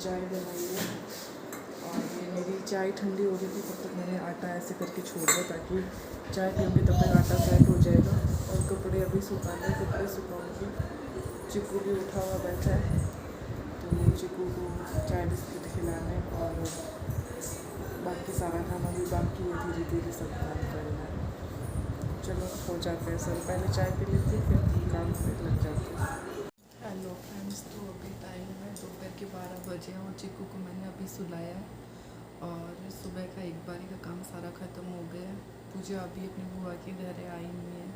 चाय बनाई है और ये मेरी चाय ठंडी हो रही थी, तब तक मैंने आटा ऐसे करके छोड़ दिया ताकि चाय पीऊँगी तब तक आटा सेट हो जाएगा। और कपड़े अभी सुखाने, कपड़े सुखाऊँगी। चिक्कू भी उठा हुआ बैठा है तो चिक्कू को चाय बिस्किट खिलाने और बाकी सारा काम अभी बाकी है, धीरे धीरे सब काम करना है। चलो हो जाते हैं सर, पहले चाय पी लेती फिर काम पे लग जाते हैं। हेलो फ्रेंड्स, तो अभी टाइम है दोपहर के 12 बजे हैं और चिक्कू को मैंने अभी सुलाया है और सुबह का एक बारी का काम सारा ख़त्म हो गया है। पूजा अभी अपनी बुआ के घर आई हुई है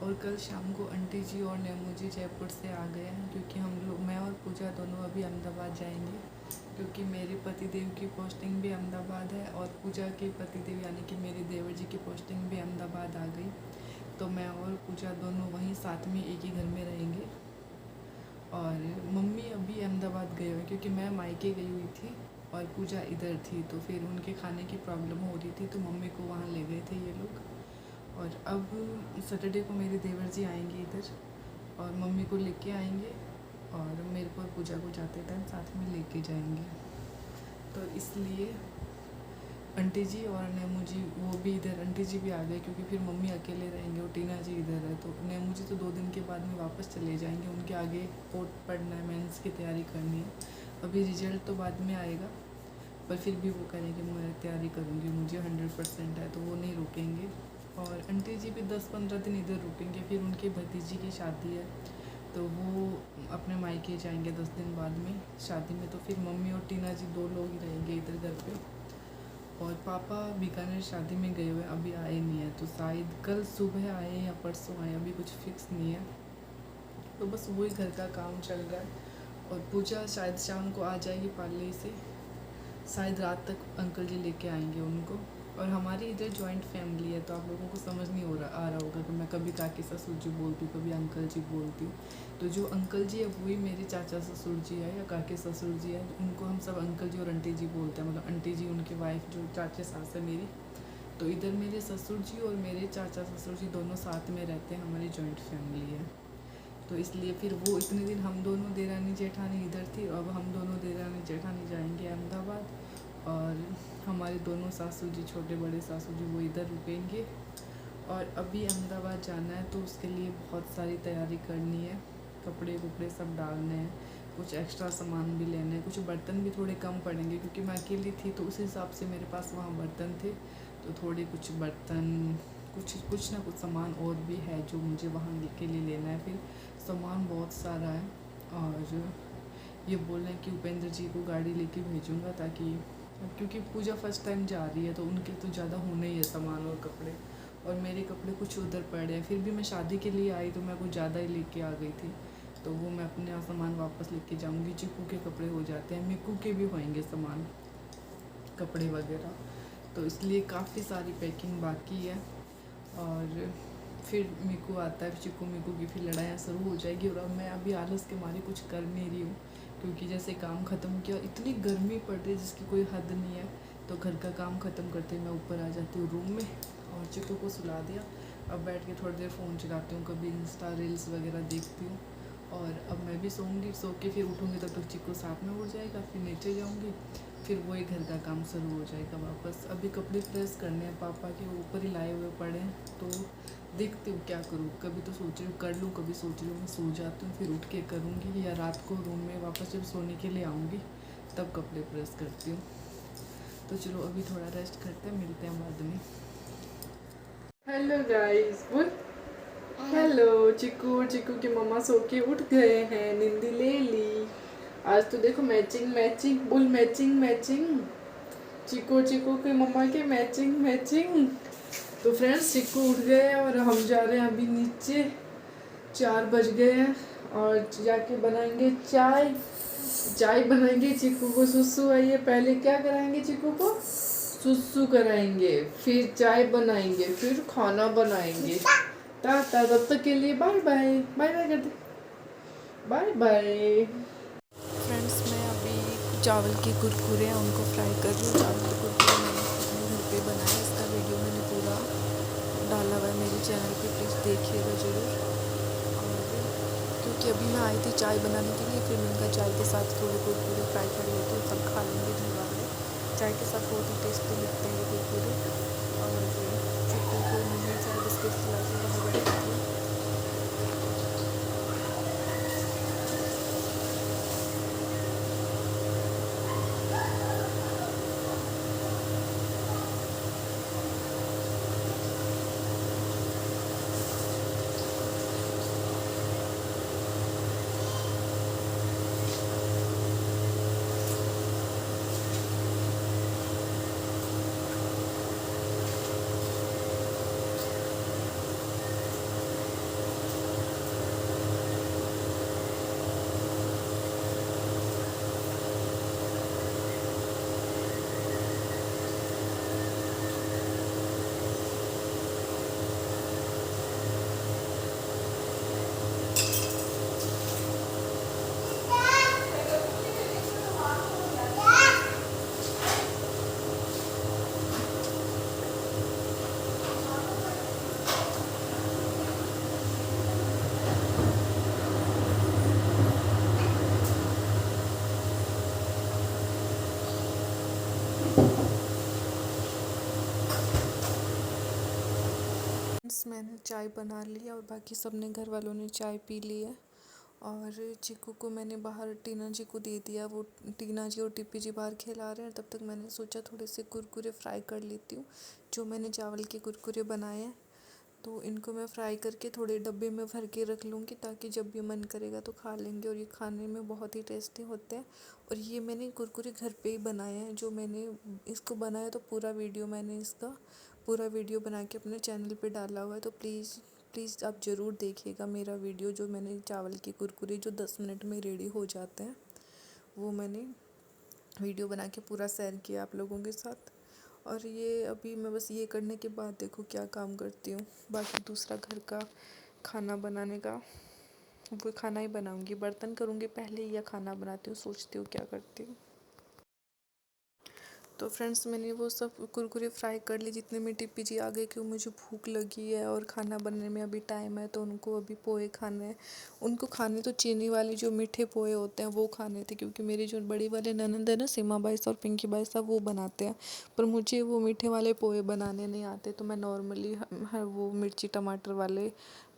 और कल शाम को आंटी जी और नेमू जी जयपुर से आ गए हैं क्योंकि हम लोग, मैं और पूजा दोनों अभी अहमदाबाद जाएंगे क्योंकि मेरे पतिदेव की पोस्टिंग भी अहमदाबाद है और पूजा के पतिदेव यानी कि मेरे देवर जी की पोस्टिंग भी अहमदाबाद आ गई। तो मैं और पूजा दोनों वहीं साथ में एक ही घर में रहेंगे। और मम्मी अभी अहमदाबाद गए हुए क्योंकि मैं मायके गई हुई थी और पूजा इधर थी, तो फिर उनके खाने की प्रॉब्लम हो रही थी तो मम्मी को वहाँ ले गए थे ये लोग। और अब सैटरडे को मेरे देवर जी आएंगे इधर और मम्मी को लेके आएंगे और मेरे को और पूजा को जाते टाइम साथ में लेके जाएंगे। तो इसलिए आंटी जी और नेमू जी वो भी इधर, आंटी जी भी आ गए क्योंकि फिर मम्मी अकेले रहेंगे और टीना जी इधर है। तो नेमू जी तो 2 दिन के बाद में वापस चले जाएंगे, उनके आगे पोर्ट पढ़ना है, मेंस की तैयारी करनी है। अभी रिजल्ट तो बाद में आएगा पर फिर भी वो करेंगे मैं तैयारी करूँगी, मुझे 100% है तो वो नहीं रुकेंगे। और आंटी जी भी 10-15 दिन इधर रुकेंगे, फिर उनके भतीजी की शादी है तो वो अपने मायके जाएंगे 10 दिन बाद में शादी में। तो फिर मम्मी और टीना जी 2 लोग ही रहेंगे इधर घर पे। और पापा बीकानेर शादी में गए हुए अभी आए नहीं है, तो शायद कल सुबह आए या परसों आए, अभी कुछ फिक्स नहीं है। तो बस वही घर का काम चल रहा है। और पूजा शायद शाम को आ जाएगी पार्ले से, शायद रात तक अंकल जी लेके आएंगे उनको। और हमारी इधर जॉइंट फैमिली है तो आप लोगों को समझ नहीं आ रहा होगा कि मैं कभी काकी ससुर जी बोलती हूँ, कभी अंकल जी बोलती हूँ। तो जो अंकल जी है वही मेरे चाचा ससुर जी है या काके ससुर जी है, उनको हम सब अंकल जी और आंटी जी बोलते हैं। मतलब आंटी जी उनकी वाइफ जो चाचे सास है मेरी। तो इधर मेरे ससुर जी और मेरे चाचा ससुर जी दोनों साथ में रहते हैं, हमारी जॉइंट फैमिली है। तो इसलिए फिर वो इतने दिन हम दोनों देरानी जेठानी इधर थी, अब हम दोनों देरानी जेठानी जाएंगे अहमदाबाद और हमारे दोनों सासू जी, छोटे बड़े सासू जी, वो इधर रुकेंगे। और अभी अहमदाबाद जाना है तो उसके लिए बहुत सारी तैयारी करनी है, कपड़े वपड़े सब डालने हैं, कुछ एक्स्ट्रा सामान भी लेने हैं, कुछ बर्तन भी थोड़े कम पड़ेंगे क्योंकि मैं अकेली थी तो उस हिसाब से मेरे पास वहाँ बर्तन थे। तो थोड़े कुछ बर्तन, कुछ ना कुछ सामान और भी है जो मुझे वहाँ के लिए लेना है। फिर सामान बहुत सारा है और ये बोल रहे हैं कि उपेंद्र जी को गाड़ी लेके भेजूँगा ताकि, क्योंकि पूजा फर्स्ट टाइम जा रही है तो उनके तो ज़्यादा होने ही है सामान और कपड़े, और मेरे कपड़े कुछ उधर पड़े हैं। फिर भी मैं शादी के लिए आई तो मैं कुछ ज़्यादा ही लेके आ गई थी, तो वो मैं अपने सामान वापस लेके जाऊँगी। चिक्कू के कपड़े हो जाते हैं, मिक्कू के भी होंगे सामान, कपड़े वगैरह, तो इसलिए काफ़ी सारी पैकिंग बाकी है। और फिर मिक्कू आता है, चिक्कू मिक्कू की फिर लड़ाइयाँ शुरू हो जाएगी। और अब मैं अभी आलस के मारे कुछ कर नहीं रही हूँ क्योंकि जैसे काम ख़त्म किया, इतनी गर्मी पड़ रही है जिसकी कोई हद नहीं है। तो घर का काम ख़त्म करते मैं ऊपर आ जाती हूँ रूम में और चिक्कू को सुला दिया। अब बैठ के थोड़ी देर फ़ोन चलाती हूँ, कभी इंस्टा रील्स वगैरह देखती हूँ। और अब मैं भी सोऊंगी, सो के फिर उठूँगी तब तक चिक्कू साथ में उठ जाएगा, फिर नीचे जाऊँगी, फिर वही घर का काम शुरू हो जाएगा वापस। अभी कपड़े प्रेस करने हैं, पापा के ऊपर ही लाए हुए पड़े हैं, तो देखती हूँ क्या करूँ। कभी तो सोच रही हूँ कर लूँ, कभी सोच रही हूँ मैं सो जाती हूँ फिर उठ के करूँगी, या रात को रूम में वापस जब सोने के लिए आऊँगी तब कपड़े प्रेस करती हूँ। तो चलो अभी थोड़ा रेस्ट करते हैं, मिलते हैं बाद में। हेलो गाइस, बोल हेलो। चिक्कू, चिक्कू की मम्मा सो के उठ गए हैं, नींदी ले ली। आज तो देखो मैचिंग मैचिंग, बोल मैचिंग मैचिंग, चिक्कू चिक्कू की मम्मा के मैचिंग मैचिंग। तो फ्रेंड्स चिक्कू उठ गए और हम जा रहे हैं अभी नीचे, 4 बज गए हैं और जाके बनाएंगे चाय। चाय बनाएंगे, चिक्कू को सुसु आई है, पहले क्या कराएंगे चिक्कू को, सुसु कराएंगे, फिर चाय बनाएंगे, फिर खाना बनाएंगे। टाटा, तब तक के लिए बाय बाय, बाय बाय कर दे, बाय बाय। फ्रेंड्स मैं अभी चावल के कुरकुरे हैं उनको फ्राई कर रही हूँ। चावल के कुरकुरे मैंने अपने घर पे बनाए, इसका वीडियो मैंने पूरा डाला हुआ है मेरे चैनल पे, प्लीज़ देखिएगा ज़रूर। और क्योंकि अभी मैं आई थी चाय बनाने के लिए, फिर मैंने कहा चाय के साथ थोड़े कुरकुरे फ्राई कर लेती हूँ, सब खा लेंगे घर वाले। चाय के साथ बहुत ही टेस्टी लगते हैं ये कुरकुरे। और चिक्कू को मैंने चाय बिस्किट खिला के बाहर बैठा दिया। मैंने चाय बना ली और बाकी सबने घर वालों ने चाय पी ली है। और चीकू को मैंने बाहर टीना जी को दे दिया, वो टीना जी और टिप्पी जी बाहर खिला रहे हैं। तब तक मैंने सोचा थोड़े से कुरकुरे फ्राई कर लेती हूँ, जो मैंने चावल के कुरकुरे बनाए हैं। तो इनको मैं फ्राई करके थोड़े डब्बे में भर के रख लूँगी, ताकि जब भी मन करेगा तो खा लेंगे। और ये खाने में बहुत ही टेस्टी होते हैं। और ये मैंने कुरकुरे घर पे ही बनाए हैं। जो मैंने इसको बनाया तो पूरा वीडियो मैंने इसका पूरा वीडियो बना के अपने चैनल पे डाला हुआ है। तो प्लीज़ आप ज़रूर देखिएगा मेरा वीडियो। जो मैंने चावल के कुरकुरे जो 10 मिनट में रेडी हो जाते हैं, वो मैंने वीडियो बना के पूरा शेयर किया आप लोगों के साथ। और ये अभी मैं बस ये करने के बाद देखो क्या काम करती हूँ। बाकी दूसरा घर का खाना बनाने का, वो खाना ही बनाऊँगी। बर्तन करूँगी पहले या खाना बनाती हूँ, सोचती हूँ क्या करती हूँ। तो फ्रेंड्स, मैंने वो सब कुरकुरे फ्राई कर ली। जितने में टिप्पी जी आ गए कि मुझे भूख लगी है और खाना बनने में अभी टाइम है, तो उनको अभी पोहे खाने हैं। उनको खाने तो चीनी वाले जो मीठे पोहे होते हैं वो खाने थे, क्योंकि मेरी जो बड़ी वाले ननंद है ना, सीमा बाई और पिंकी बाई साहब, वो बनाते हैं। पर मुझे वो मीठे वाले पोहे बनाने नहीं आते, तो मैं नॉर्मली वो मिर्ची टमाटर वाले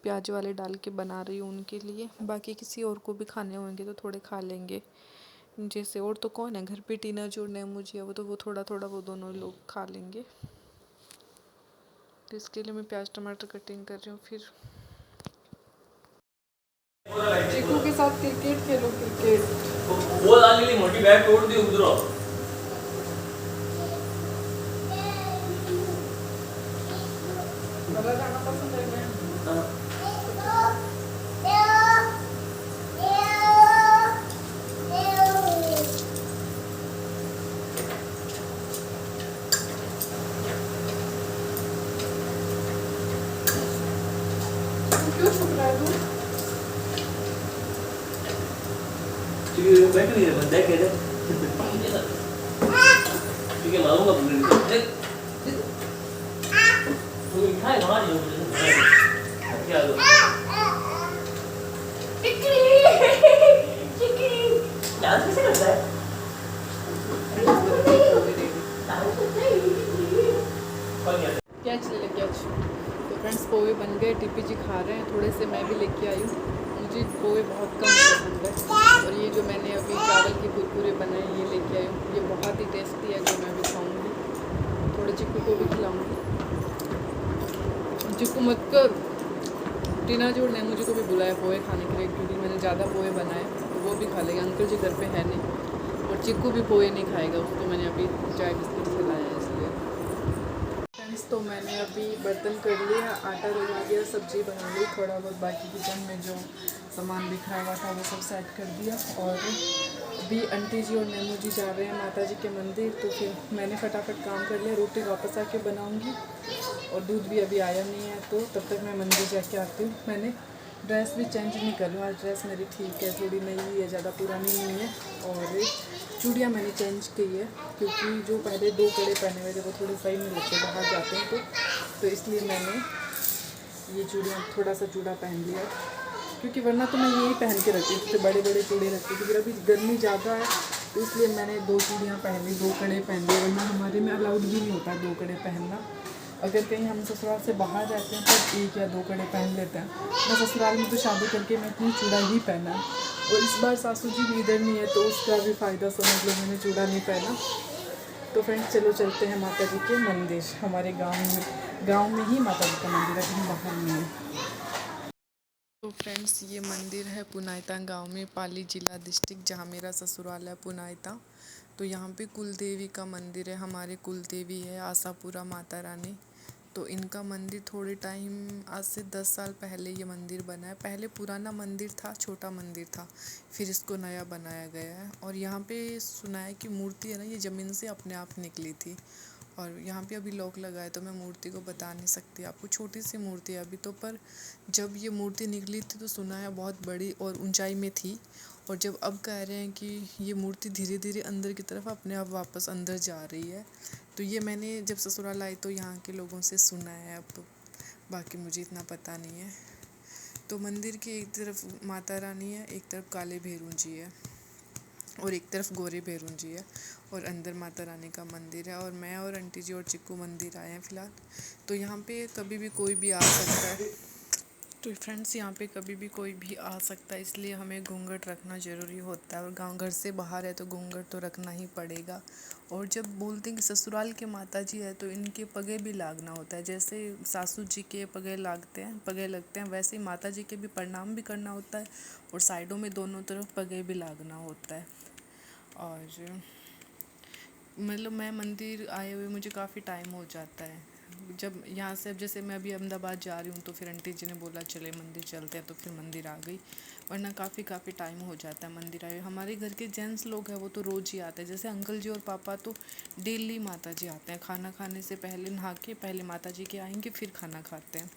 प्याज वाले डाल के बना रही हूँ उनके लिए। बाकी किसी और को भी खाने होंगे तो थोड़े खा लेंगे। जैसे और तो कौन है घर पे, टीना जोड़ने मुझे, वो थोड़ा थोड़ा वो दोनों लोग खा लेंगे। तो इसके लिए मैं प्याज टमाटर कटिंग कर रही हूँ। फिर चीकू के साथ क्रिकेट खेलो, क्रिकेट। वो वाली मोटी बैट तोड़ दी उधर। जाना पसंद है मैं। क्यों छुप रहा है तू? बैठ रही है बंदा कह रहे ठीक है, मारूंगा पूरे तू मिठाई खा रही हो क्या लो डांस कैसे करता है? कैच ले कैच। तो फ्रेंड्स, पोहे बन गए, टिप्पी जी खा रहे हैं। थोड़े से मैं भी लेके आई हूँ, मुझे पोहे बहुत कम पसंद है। और ये जो मैंने अभी चावल के कुरकुरे बनाए ये लेके आई हूँ, ये बहुत ही टेस्टी है, जो मैं भी खाऊँगी। थोड़े चिक्कू को भी खिलाऊँगी। चिक्कू मत कर। टीना जोड़ ने मुझे को भी बुलाया पोहे खाने के लिए, क्योंकि मैंने ज़्यादा पोहे बनाए, तो वो भी खा लेंगे। अंकल जी घर पे है नहीं, और चिक्कू भी पोहे नहीं खाएगा, उसको मैंने अभी चाय बिस्किट खिलाया है इसलिए। फ्रेंड्स, तो मैंने अभी बर्तन कर लिया, आटा लगा दिया, सब्ज़ी बना ली, थोड़ा बहुत बाकी किचन में जो सामान बिखरा हुआ था वो सब सेट कर दिया। और अभी आंटी जी और नैनू जी जा रहे हैं माता जी के मंदिर, तो फिर मैंने फटाफट काम कर लिया। रोटी वापस आके बनाऊंगी, और दूध भी अभी आया नहीं है, तो तब तक मैं मंदिर जाके आती हूँ। मैंने ड्रेस भी चेंज नहीं कर रही हूँ, आज ड्रेस मेरी ठीक है, थोड़ी नई है, ज़्यादा पुरानी नहीं है। और चूड़ियाँ मैंने चेंज की है, क्योंकि जो पहले 2 कड़े पहने हुए थे वो थोड़े सही नहीं लगते बाहर जाते हैं, तो इसलिए मैंने ये चूड़ियाँ थोड़ा सा चूड़ा पहन लिया। क्योंकि वरना तो मैं यही पहन के रखती हूँ, उससे बड़े बड़े चूड़े रखती हूँ। फिर अभी गर्मी ज़्यादा है, तो इसलिए मैंने 2 चूड़ियाँ पहन ली, 2 कड़े पहन लिए, वरना हमारे में अलाउड भी नहीं होता 2 कड़े पहनना। अगर कहीं हम ससुराल से बाहर रहते हैं तो 1 या 2 कड़े पहन लेते हैं। मैं ससुराल में तो शादी करके मैं इतनी चूड़ा ही पहना है, और इस बार सासू जी भी इधर नहीं है तो उसका भी फ़ायदा समझ लो, मैंने चूड़ा नहीं पहना। तो फ्रेंड्स चलो चलते हैं माता जी के मंदिर। हमारे गांव में ही माता जी का मंदिर है, कहीं बाहर नहीं है। तो फ्रेंड्स ये मंदिर है पुनाइता गांव में, पाली जिला डिस्ट्रिक्ट, जहां मेरा ससुराल है पुनाइता। तो यहाँ पे कुल देवी का मंदिर है, हमारे कुल देवी है आशापुरा माता रानी। तो इनका मंदिर थोड़े टाइम, आज से 10 साल पहले ये मंदिर बना है। पहले पुराना मंदिर था, छोटा मंदिर था, फिर इसको नया बनाया गया है। और यहाँ पे सुना है कि मूर्ति है ना, ये ज़मीन से अपने आप निकली थी। और यहाँ पे अभी लॉक लगा है तो मैं मूर्ति को बता नहीं सकती आपको, छोटी सी मूर्ति है अभी तो। पर जब ये मूर्ति निकली थी तो सुना है बहुत बड़ी और ऊंचाई में थी। और जब अब कह रहे हैं कि ये मूर्ति धीरे धीरे अंदर की तरफ अपने आप वापस अंदर जा रही है। तो ये मैंने जब ससुराल आई तो यहाँ के लोगों से सुना है, अब बाकी मुझे इतना पता नहीं है। तो मंदिर की एक तरफ माता रानी है, एक तरफ काले भैरू जी है, और एक तरफ गोरे भैरू जी है, और अंदर माता रानी का मंदिर है। और मैं और आंटी जी और चिक्कू मंदिर आए हैं फ़िलहाल। तो यहाँ पे कभी भी कोई भी आ सकता है। तो फ्रेंड्स यहाँ पे कभी भी कोई भी आ सकता है, इसलिए हमें घूंघट रखना ज़रूरी होता है। और गांव घर से बाहर है तो घूंघट तो रखना ही पड़ेगा। और जब बोलते हैं कि ससुराल के माता जी है तो इनके पगे भी लागना होता है। जैसे सासू जी के पगे लगते हैं, वैसे ही माता जी के भी प्रणाम भी करना होता है, और साइडों में दोनों तरफ पगे भी लागना होता है। और मतलब मैं मंदिर आए हुए मुझे काफ़ी टाइम हो जाता है। जब यहाँ से, अब जैसे मैं अभी अहमदाबाद जा रही हूँ तो फिर आंटी जी ने बोला चले मंदिर चलते हैं, तो फिर मंदिर आ गई। वरना काफ़ी टाइम हो जाता है मंदिर आए। हमारे घर के जेंट्स लोग हैं वो तो रोज़ ही आते हैं, जैसे अंकल जी और पापा तो डेली माता जी आते हैं। खाना खाने से पहले नहा के पहले माता जी के आएंगे, फिर खाना खाते हैं।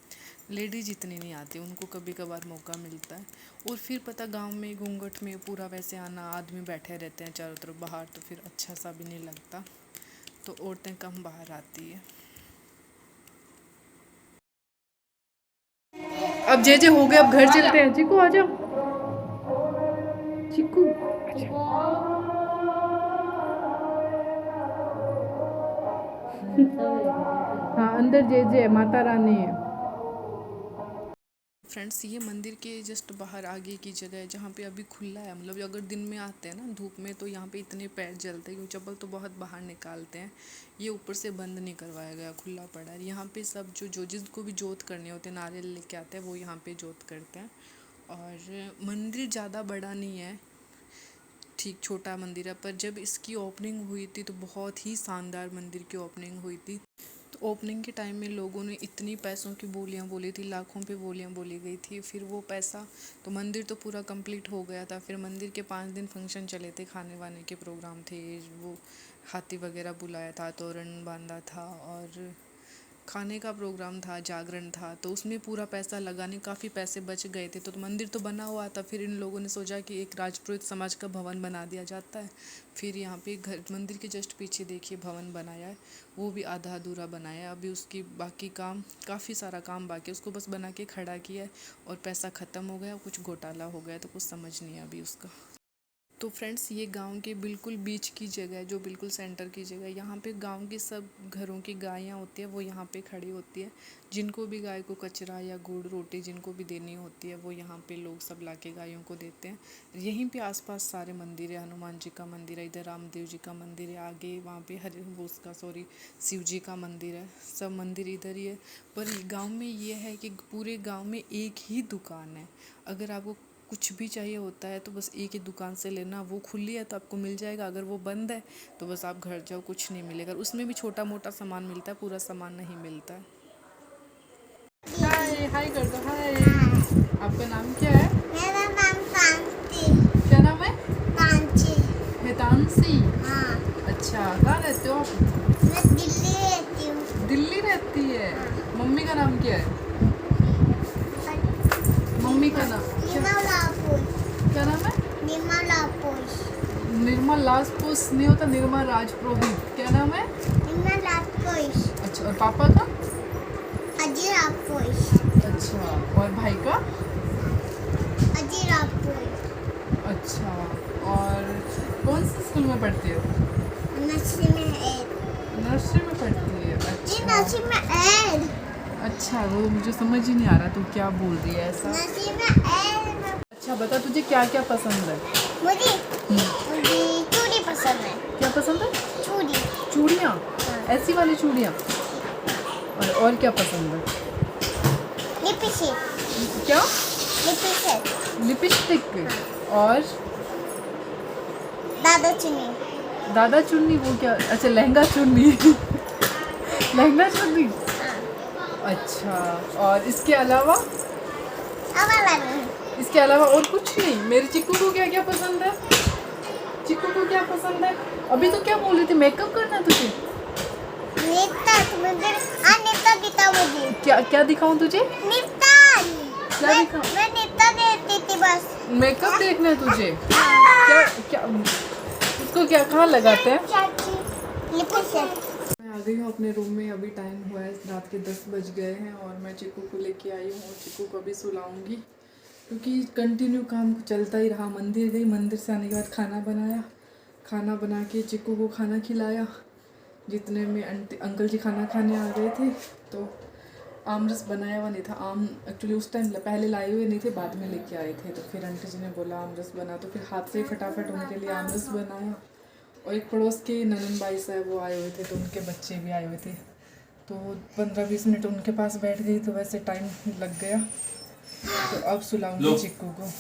लेडीज़ इतनी नहीं आती, उनको कभी कभार मौका मिलता है। और फिर पता गांव में घूंघट में पूरा वैसे आना, आदमी बैठे रहते हैं चारों तरफ बाहर, तो फिर अच्छा सा भी नहीं लगता, तो औरतें कम बाहर आती है। अब जे हो गए, अब घर चलते हैं। चिक्कू आ जाओ, चिक्कू हाँ अंदर जे माता रानी है। फ्रेंड्स ये मंदिर के जस्ट बाहर आगे की जगह है, जहाँ पे अभी खुला है। मतलब अगर दिन में आते हैं ना धूप में तो यहाँ पे इतने पैर जलते हैं, क्योंकि चप्पल तो बहुत बाहर निकालते हैं। ये ऊपर से बंद नहीं करवाया गया, खुला पड़ा है। यहाँ पे सब जो जिसको भी जोत करने होते हैं, नारियल लेके आते हैं, वो यहाँ पे जोत करते हैं। और मंदिर ज़्यादा बड़ा नहीं है, ठीक छोटा मंदिर है। पर जब इसकी ओपनिंग हुई थी तो बहुत ही शानदार मंदिर की ओपनिंग हुई थी। तो ओपनिंग के टाइम में लोगों ने इतनी पैसों की बोलियां बोली थी, लाखों पे बोलियां बोली गई थी। फिर वो पैसा, तो मंदिर तो पूरा कंप्लीट हो गया था। फिर मंदिर के 5 दिन फंक्शन चले थे, खाने वाने के प्रोग्राम थे, वो हाथी वगैरह बुलाया था, तोरण बांधा था, और खाने का प्रोग्राम था, जागरण था। तो उसमें पूरा पैसा लगाने, काफ़ी पैसे बच गए थे। तो मंदिर तो बना हुआ था, फिर इन लोगों ने सोचा कि एक राजपुरोहित समाज का भवन बना दिया जाता है। फिर यहाँ पे घर, मंदिर के जस्ट पीछे देखिए भवन बनाया है, वो भी आधा अधूरा बनाया है। अभी उसकी बाकी काम, काफ़ी सारा काम बाकी है, उसको बस बना के खड़ा किया है, और पैसा ख़त्म हो गया, कुछ घोटाला हो गया, तो कुछ समझ नहीं है अभी उसका। तो फ्रेंड्स ये गांव के बिल्कुल बीच की जगह है, जो बिल्कुल सेंटर की जगह है। यहाँ पे गांव के सब घरों की गायें होती है, वो यहाँ पे खड़ी होती है। जिनको भी गाय को कचरा या गुड़ रोटी जिनको भी देनी होती है, वो यहाँ पे लोग सब लाके गायों को देते हैं। यहीं पे आसपास सारे मंदिर है, हनुमान जी का मंदिर है, इधर रामदेव जी का मंदिर है, आगे वहाँ पे शिव जी का मंदिर है। सब मंदिर इधर ही है। पर गाँव में ये है कि पूरे गाँव में एक ही दुकान है। अगर आपको कुछ भी चाहिए होता है तो बस एक ही दुकान से लेना, वो खुली है तो आपको मिल जाएगा। अगर वो बंद है तो बस आप घर जाओ, कुछ नहीं मिलेगा। उसमें भी छोटा मोटा सामान मिलता है, पूरा सामान नहीं मिलता है। हाय हाय कर दो, हाय। आपका नाम क्या है? मेरा नाम कांची। क्या नाम है? कांची। हेतांशी। हाँ। अच्छा, कहाँ रहते हो आप? मैं दिल्ली रहती हूँ। दिल्ली रहती है। मम्मी का नाम क्या है? मम्मी का नाम क्या नाम है? निर्मल लाजपुस नहीं होता, निर्मल राजपुरोहित। क्या नाम है? अच्छा, और पापा का? अजय राजपुरोहित। अच्छा, और भाई का? अजय राजपुरोहित। अच्छा, और कौन से स्कूल में पढ़ती हो? नर्सरी में ऐड। नर्सरी में पढ़ती है। ये अच्छा नर्सरी में ऐड। अच्छा, वो मुझे समझ ही नहीं आ रहा तू क्या बोल रही है ऐसा। नर्सरी में ऐड। अच्छा बता, तुझे क्या क्या पसंद है? मुझे चूड़ी पसंद है। क्या पसंद है? चूड़ी। चूड़ियाँ? हाँ। ऐसी वाली चूड़ियाँ? और क्या पसंद है? लिपस्टिक। क्या? लिपस्टिक। लिपस्टिक। और दादा चुन्नी। दादा चुन्नी? वो क्या? अच्छा, लहंगा चुन्नी। लहंगा चुन्नी। हाँ। अच्छा, और इसके अलावा? वाला नहीं। इसके अलावा और कुछ नहीं? मेरे चिक्कू को क्या क्या पसंद है? चिक्कू को क्या पसंद है? अभी तो क्या बोल रही थी, मेकअप करना है तुझे? नेता मुझे नेता दिखा मुझे। क्या क्या दिखाऊं तुझे? नेता। क्या दिखाऊं? मैं नेता देती थी बस। मेकअप देखना है तुझे? क्या क्या उसको क्या कहाँ लगाते हैं? चाची लिपस्टिक। मैं आ गई हूँ अपने रूम में। अभी टाइम हुआ है रात के 10 बज गए हैं और मैं चिक्कू को लेके आई हूँ। चिक्कू को अभी सुलाऊंगी क्योंकि कंटिन्यू काम चलता ही रहा। मंदिर गई, मंदिर से आने के बाद खाना बनाया, खाना बना के चिक्कू को खाना खिलाया। जितने में अंकल जी खाना खाने आ गए थे तो आमरस बनाया हुआ नहीं था। आम एक्चुअली उस टाइम पहले लाए हुए नहीं थे, बाद में लेके आए थे। तो फिर आंटी जी ने बोला आमरस बना, तो फिर हाथ से ही फटाफट उनके लिए आमरस बनाया। और एक पड़ोस के ननन भाई साहब वो आए हुए थे, तो उनके बच्चे भी आए हुए थे। तो 15-20 मिनट उनके पास बैठ गई, तो वैसे टाइम लग गया। तो अब सुलाऊंगी चिक्कू को।